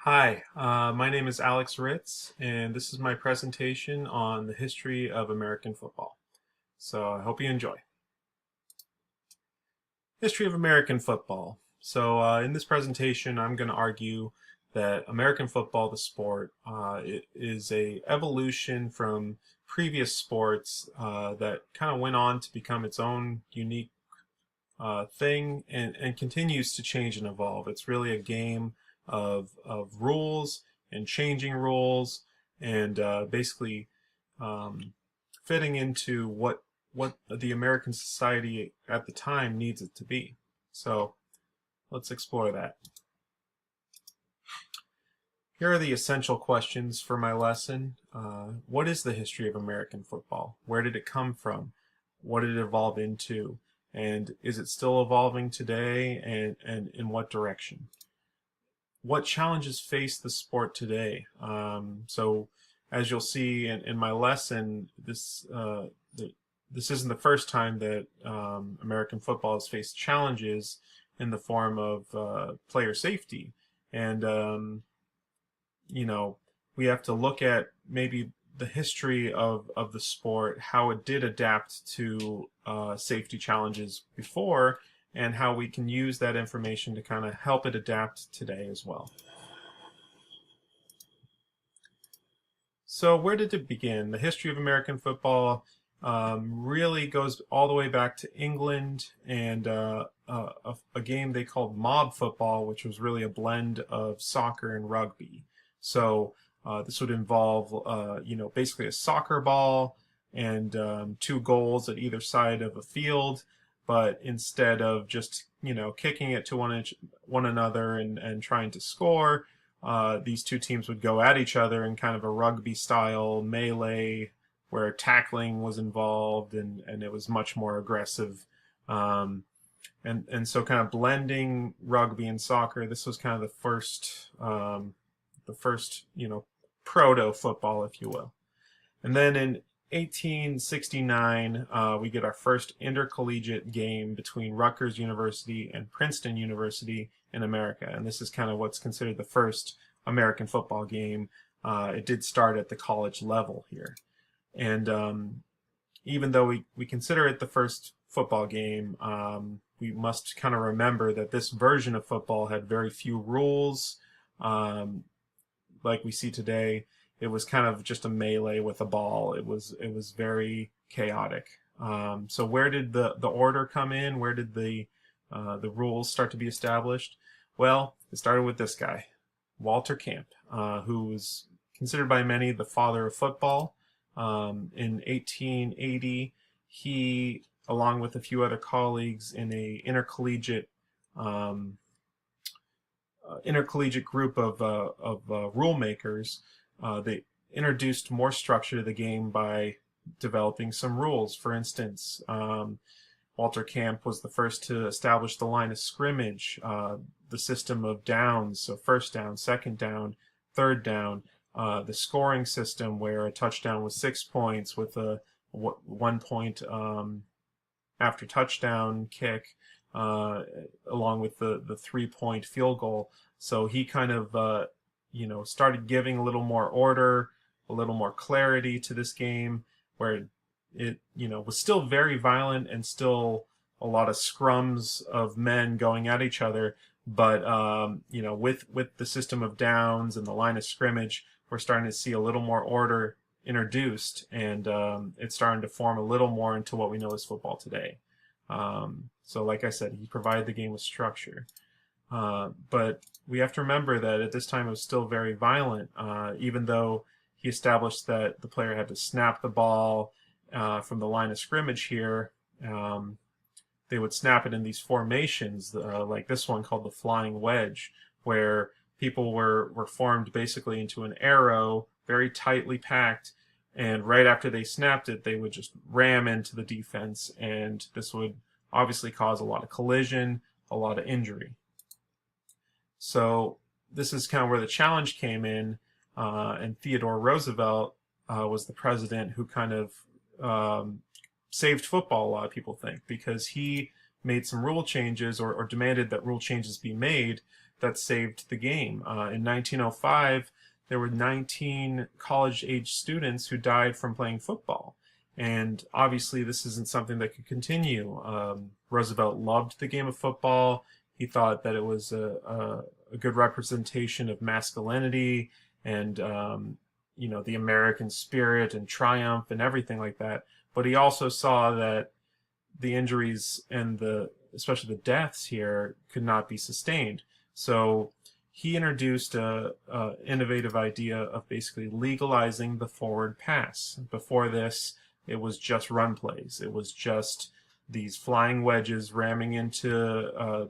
Hi, my name is Alex Ritz, and this is my presentation on the history of American football. So I hope you enjoy. History of American football. So in this presentation, I'm going to argue that American football, the sport, it is a evolution from previous sports that kind of went on to become its own unique thing and continues to change and evolve. It's really a game of rules and changing rules and basically um, fitting into what the American society at the time needs it to be. So let's explore that. Here are the essential questions for my lesson. What is the history of American football? Where did it come from? What did it evolve into? And is it still evolving today? And in what direction? What challenges face the sport today? So as you'll see in my lesson, this isn't the first time that American football has faced challenges in the form of player safety. And you know, we have to look at maybe the history of the sport, how it did adapt to safety challenges before, and how we can use that information to kind of help it adapt today as well. So where did it begin? The history of American football really goes all the way back to England and a game they called mob football, which was really a blend of soccer and rugby. So this would involve, basically a soccer ball and two goals at either side of a field. But instead of just, kicking it to one another and trying to score, these two teams would go at each other in kind of a rugby style melee where tackling was involved and it was much more aggressive. And so kind of blending rugby and soccer, this was kind of the first proto football, if you will. And then in 1869, we get our first intercollegiate game between Rutgers University and Princeton University in America. And this is kind of what's considered the first American football game. It did start at the college level here. And even though we consider it the first football game, we must kind of remember that this version of football had very few rules. Like we see today, it was kind of just a melee with a ball. It was very chaotic. So where did the order come in? Where did the rules start to be established? Well, it started with this guy, Walter Camp, who was considered by many the father of football. In 1880, he, along with a few other colleagues in a intercollegiate group of rule makers, they introduced more structure to the game by developing some rules. For instance, Walter Camp was the first to establish the line of scrimmage, the system of downs, so first down, second down, third down, the scoring system where a touchdown was 6 points with a 1 point after touchdown kick, along with the 3 point field goal. So he kind of started giving a little more order, a little more clarity to this game, where it was still very violent and still a lot of scrums of men going at each other. But with the system of downs and the line of scrimmage, we're starting to see a little more order introduced, and it's starting to form a little more into what we know as football today. So like I said, he provided the game with structure. But we have to remember that at this time it was still very violent, even though he established that the player had to snap the ball from the line of scrimmage here. They would snap it in these formations, like this one called the flying wedge, where people were formed basically into an arrow, very tightly packed, and right after they snapped it, they would just ram into the defense, and this would obviously cause a lot of collision, a lot of injury. So this is kind of where the challenge came in, and Theodore Roosevelt was the president who kind of saved football, a lot of people think, because he made some rule changes or demanded that rule changes be made that saved the game. In 1905, there were 19 college-age students who died from playing football. And obviously, this isn't something that could continue. Roosevelt loved the game of football. He thought that it was a good representation of masculinity and the American spirit and triumph and everything like that. But he also saw that the injuries and especially the deaths here could not be sustained. So he introduced a innovative idea of basically legalizing the forward pass. Before this, it was just run plays. It was just these flying wedges ramming into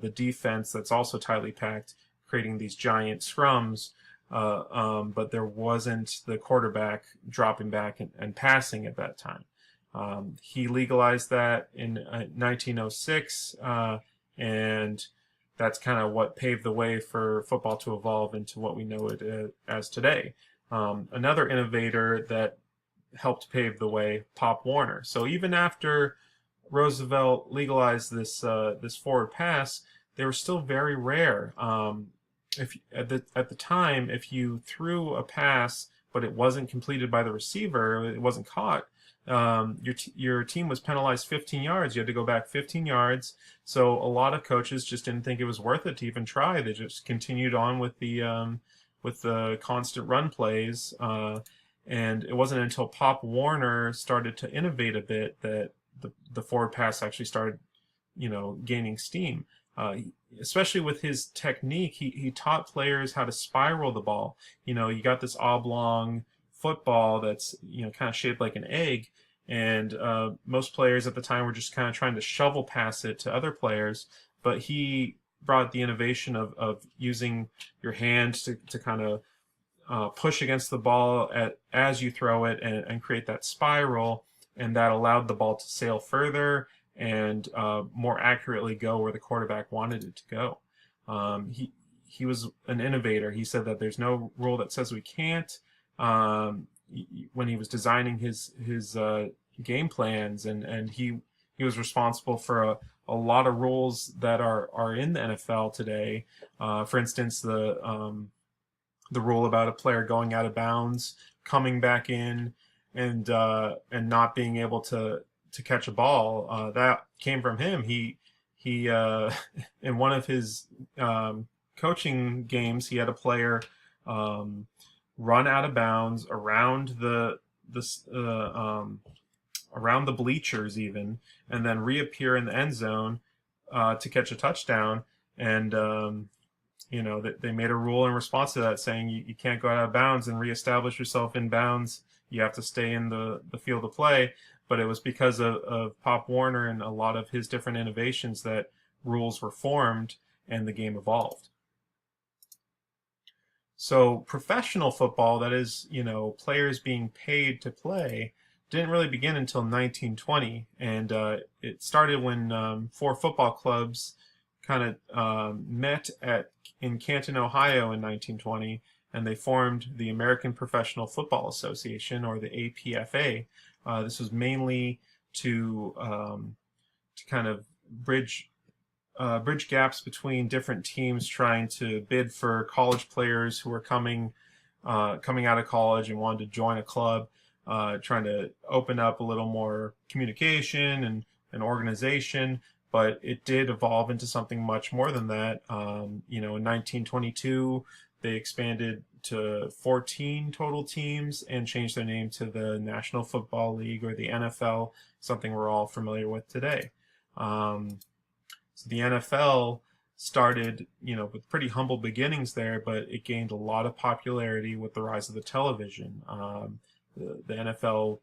the defense that's also tightly packed, creating these giant scrums. But there wasn't the quarterback dropping back and passing at that time. He legalized that in 1906, and that's kind of what paved the way for football to evolve into what we know it as today. Another innovator that helped pave the way, Pop Warner. So even after Roosevelt legalized this forward pass, they were still very rare. If at the time, if you threw a pass but it wasn't completed by the receiver, it wasn't caught, your team was penalized 15 yards. You had to go back 15 yards. So a lot of coaches just didn't think it was worth it to even try. They just continued on with the constant run plays. And it wasn't until Pop Warner started to innovate a bit that the forward pass actually started, gaining steam. Especially with his technique, he taught players how to spiral the ball. You got this oblong football that's kind of shaped like an egg, and most players at the time were just kind of trying to shovel pass it to other players. But he brought the innovation of using your hand to kind of push against the ball as you throw it and create that spiral, and that allowed the ball to sail further and more accurately go where the quarterback wanted it to go. He was an innovator. He said that there's no rule that says we can't. When he was designing his game plans, and he was responsible for a lot of rules that are in the NFL today. For instance, the rule about a player going out of bounds, coming back in, and not being able to catch a ball, that came from him. He in one of his coaching games, he had a player run out of bounds around around the bleachers even, and then reappear in the end zone to catch a touchdown. And they made a rule in response to that, saying you can't go out of bounds and reestablish yourself in bounds. You have to stay in the field of play. But it was because of Pop Warner and a lot of his different innovations that rules were formed and the game evolved. So professional football, that is, players being paid to play, didn't really begin until 1920. And it started when 4 football clubs kind of met in Canton, Ohio in 1920, and they formed the American Professional Football Association, or the APFA. This was mainly to kind of bridge gaps between different teams trying to bid for college players who were coming out of college and wanted to join a club, trying to open up a little more communication and organization. But it did evolve into something much more than that. In 1922, they expanded to 14 total teams and changed their name to the National Football League, or the NFL, something we're all familiar with today. So the NFL started, with pretty humble beginnings there, but it gained a lot of popularity with the rise of the television. The NFL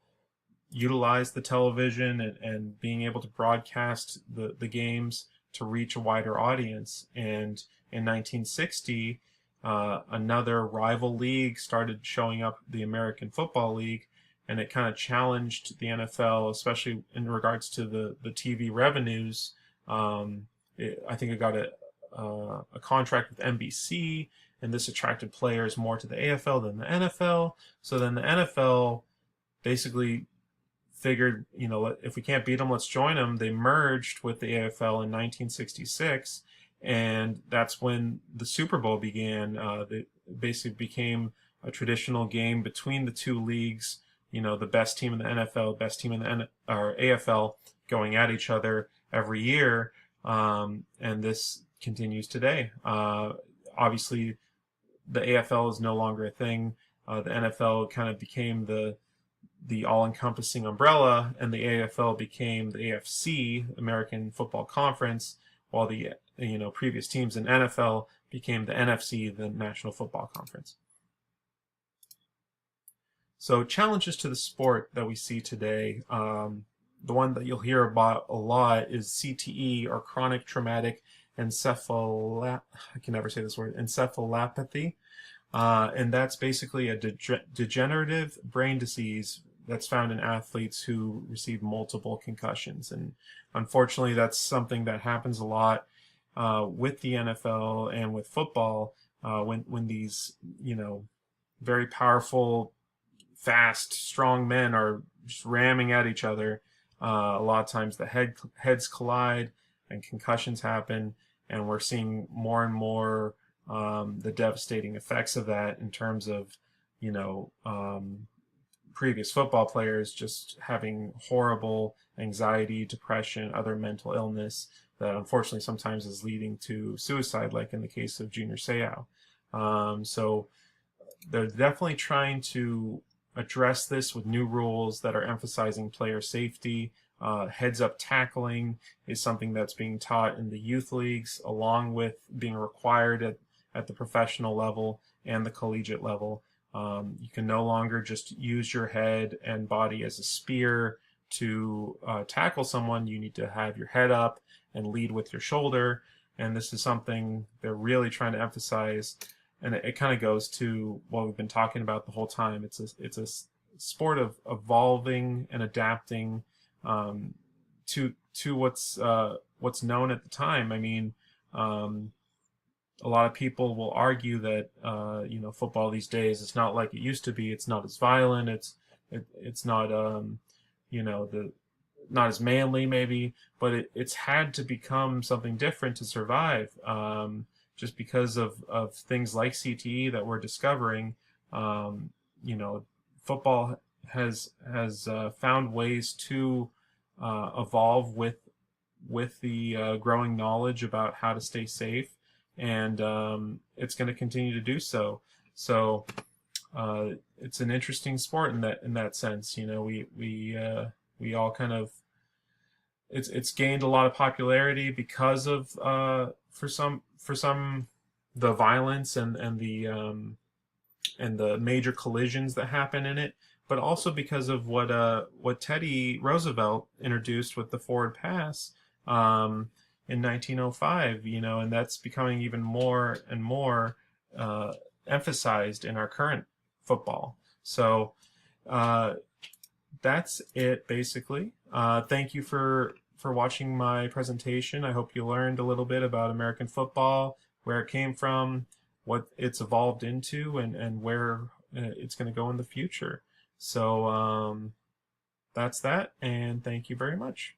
utilized the television and being able to broadcast the games to reach a wider audience. And in 1960, another rival league started showing up, the American Football League, and it kind of challenged the NFL, especially in regards to the TV revenues. I think it got a contract with NBC, and this attracted players more to the AFL than the NFL. So then the NFL basically figured, if we can't beat them, let's join them. They merged with the AFL in 1966, and that's when the Super Bowl began. It basically became a traditional game between the two leagues. You know, the best team in the NFL, best team in the AFL, going at each other every year, and this continues today. Obviously, the AFL is no longer a thing. The NFL kind of became the all-encompassing umbrella, and the AFL became the AFC, American Football Conference, while the previous teams in NFL became the NFC, the National Football Conference. So challenges to the sport that we see today, the one that you'll hear about a lot is CTE, or chronic traumatic I can never say this word, encephalopathy. And that's basically a degenerative brain disease that's found in athletes who receive multiple concussions. And unfortunately, that's something that happens a lot with the NFL and with football, when these, very powerful, fast, strong men are just ramming at each other. A lot of times the heads collide and concussions happen, and we're seeing more and more the devastating effects of that in terms of, previous football players just having horrible anxiety, depression, other mental illness that unfortunately sometimes is leading to suicide, like in the case of Junior Seau. So they're definitely trying to address this with new rules that are emphasizing player safety. Heads-up tackling is something that's being taught in the youth leagues, along with being required at the professional level and the collegiate level. You can no longer just use your head and body as a spear to tackle someone. You need to have your head up and lead with your shoulder. And this is something they're really trying to emphasize. And it kind of goes to what we've been talking about the whole time. It's a sport of evolving and adapting to what's known at the time. I mean, a lot of people will argue that football these days is not like it used to be. It's not as violent. It's not not as manly maybe, but it's had to become something different to survive. Just because of things like CTE that we're discovering. Football has found ways to evolve with the growing knowledge about how to stay safe, and it's going to continue to do so. So it's an interesting sport in that sense. We all kind of it's gained a lot of popularity because of for some the violence and the major collisions that happen in it, but also because of what Teddy Roosevelt introduced with the forward pass in 1905, and that's becoming even more and more emphasized in our current football. So that's it, basically. Thank you for watching my presentation. I hope you learned a little bit about American football, where it came from, what it's evolved into, and where it's going to go in the future. So that's that, and thank you very much.